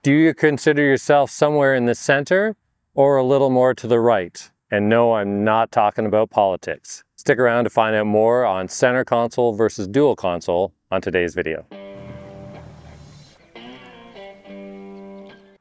Do you consider yourself somewhere in the center or a little more to the right? And no, I'm not talking about politics. Stick around to find out more on center console versus dual console on today's video.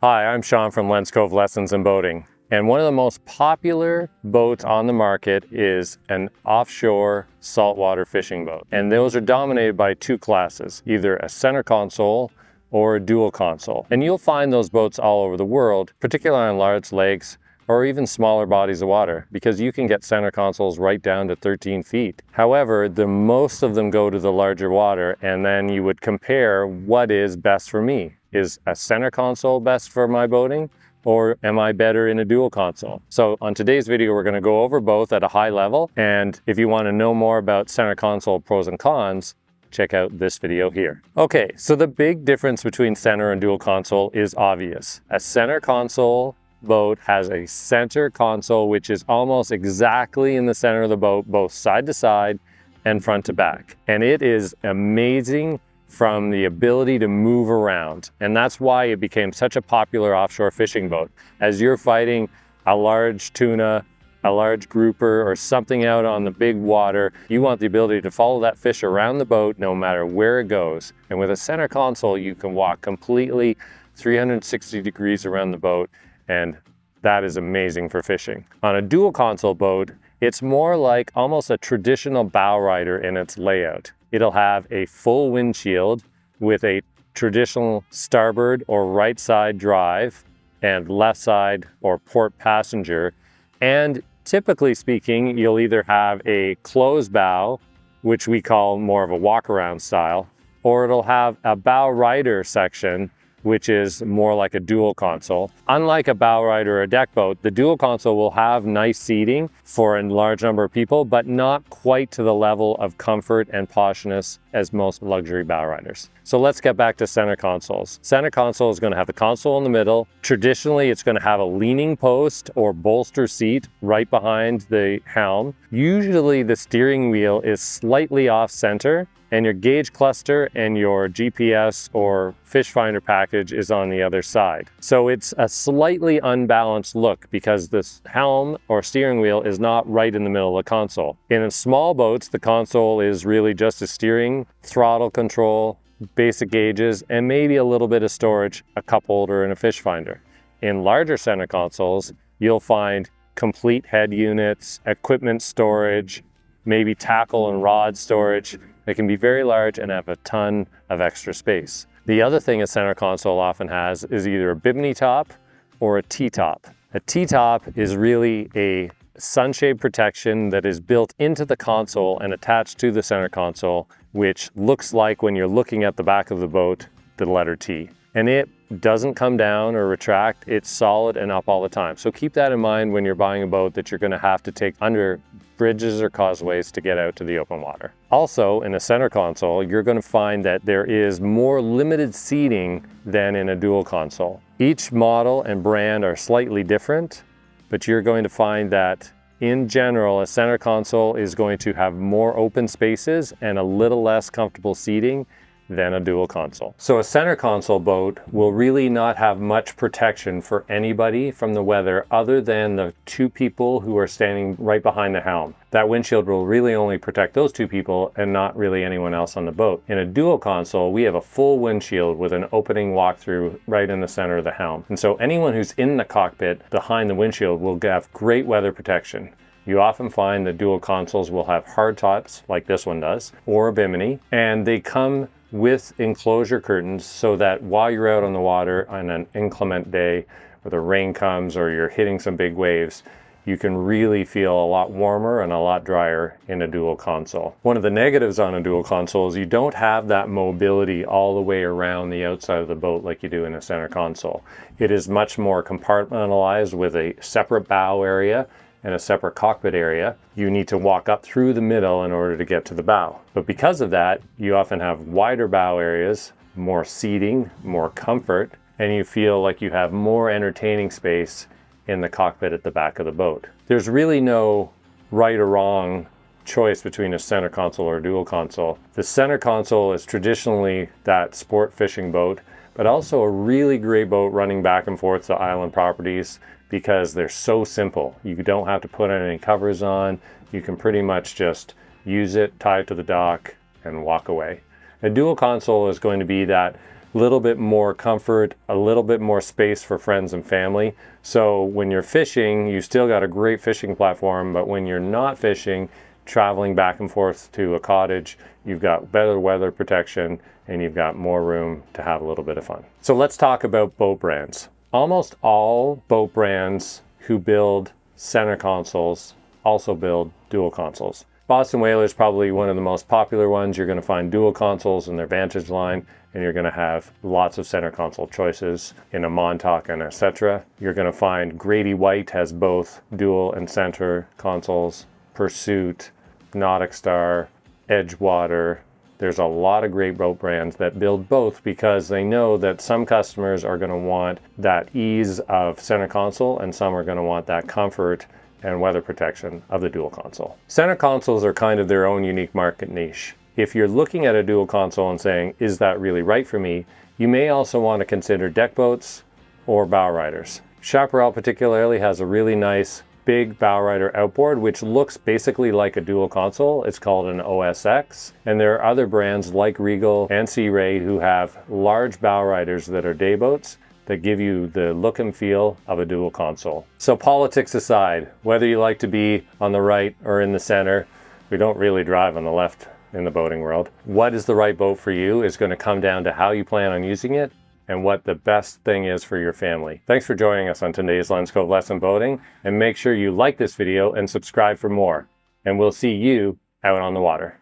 Hi, I'm Sean from Cove Lessons in Boating. And one of the most popular boats on the market is an offshore saltwater fishing boat. And those are dominated by two classes, either a center console or a dual console. And you'll find those boats all over the world, particularly on large lakes or even smaller bodies of water, because you can get center consoles right down to 13 feet. However, most of them go to the larger water, and then you would compare what is best for me. Is a center console best for my boating? Or am I better in a dual console? So on today's video, we're going to go over both at a high level. And if you want to know more about center console pros and cons, check out this video here. Okay, so the big difference between center and dual console is obvious. A center console boat has a center console which is almost exactly in the center of the boat, both side to side and front to back. And it is amazing from the ability to move around. And that's why it became such a popular offshore fishing boat. As you're fighting a large tuna, a large grouper, or something out on the big water, you want the ability to follow that fish around the boat no matter where it goes. And with a center console, you can walk completely 360 degrees around the boat, and that is amazing for fishing. On a dual console boat, it's more like almost a traditional bow rider in its layout. It'll have a full windshield with a traditional starboard or right side drive and left side or port passenger. And typically speaking, you'll either have a closed bow, which we call more of a walk-around style, or it'll have a bow rider section, which is more like a dual console. Unlike a bow rider or a deck boat, the dual console will have nice seating for a large number of people, but not quite to the level of comfort and poshness as most luxury bow riders. So let's get back to center consoles. Center console is going to have the console in the middle. Traditionally, it's going to have a leaning post or bolster seat right behind the helm. Usually the steering wheel is slightly off center, and your gauge cluster and your GPS or fish finder package is on the other side. So it's a slightly unbalanced look because this helm or steering wheel is not right in the middle of the console. In small boats, the console is really just a steering, throttle control, basic gauges, and maybe a little bit of storage, a cup holder and a fish finder. In larger center consoles, you'll find complete head units, equipment storage, maybe tackle and rod storage. They can be very large and have a ton of extra space. The other thing a center console often has is either a bimini top or a T-top. A T-top is really a sunshade protection that is built into the console and attached to the center console, which looks like, when you're looking at the back of the boat, the letter T. And it doesn't come down or retract. It's solid and up all the time. So keep that in mind when you're buying a boat that you're going to have to take under bridges or causeways to get out to the open water. Also, in a center console, you're going to find that there is more limited seating than in a dual console. Each model and brand are slightly different, but you're going to find that in general, a center console is going to have more open spaces and a little less comfortable seating than a dual console. So a center console boat will really not have much protection for anybody from the weather other than the two people who are standing right behind the helm. That windshield will really only protect those two people and not really anyone else on the boat. In a dual console, we have a full windshield with an opening walkthrough right in the center of the helm. And so anyone who's in the cockpit behind the windshield will have great weather protection. You often find that dual consoles will have hard tops like this one does, or a bimini, and they come with enclosure curtains so that while you're out on the water on an inclement day where the rain comes or you're hitting some big waves, you can really feel a lot warmer and a lot drier in a dual console. One of the negatives on a dual console is you don't have that mobility all the way around the outside of the boat like you do in a center console. It is much more compartmentalized with a separate bow area and a separate cockpit area. You need to walk up through the middle in order to get to the bow. But because of that, you often have wider bow areas, more seating, more comfort, and you feel like you have more entertaining space in the cockpit at the back of the boat. There's really no right or wrong choice between a center console or a dual console. The center console is traditionally that sport fishing boat but also a really great boat running back and forth to island properties because they're so simple. You don't have to put any covers on. You can pretty much just use it, tie it to the dock, and walk away. A dual console is going to be that little bit more comfort, a little bit more space for friends and family. So when you're fishing, you still got a great fishing platform, but when you're not fishing, traveling back and forth to a cottage, you've got better weather protection and you've got more room to have a little bit of fun. So let's talk about boat brands. Almost all boat brands who build center consoles also build dual consoles. Boston Whaler is probably one of the most popular ones. You're going to find dual consoles in their Vantage line, and you're going to have lots of center console choices in a Montauk and etc. You're going to find Grady White has both dual and center consoles, Pursuit, Nautic Star, Edgewater. There's a lot of great boat brands that build both because they know that some customers are going to want that ease of center console and some are going to want that comfort and weather protection of the dual console. Center consoles are kind of their own unique market niche. If you're looking at a dual console and saying, is that really right for me? You may also want to consider deck boats or bow riders. Chaparral particularly has a really nice big bow rider outboard, which looks basically like a dual console. It's called an OSX. And there are other brands like Regal and Sea Ray who have large bow riders that are day boats that give you the look and feel of a dual console. So politics aside, whether you like to be on the right or in the center, we don't really drive on the left in the boating world. What is the right boat for you is going to come down to how you plan on using it and what the best thing is for your family. Thanks for joining us on today's Lens Cove Lesson Boating, and make sure you like this video and subscribe for more. And we'll see you out on the water.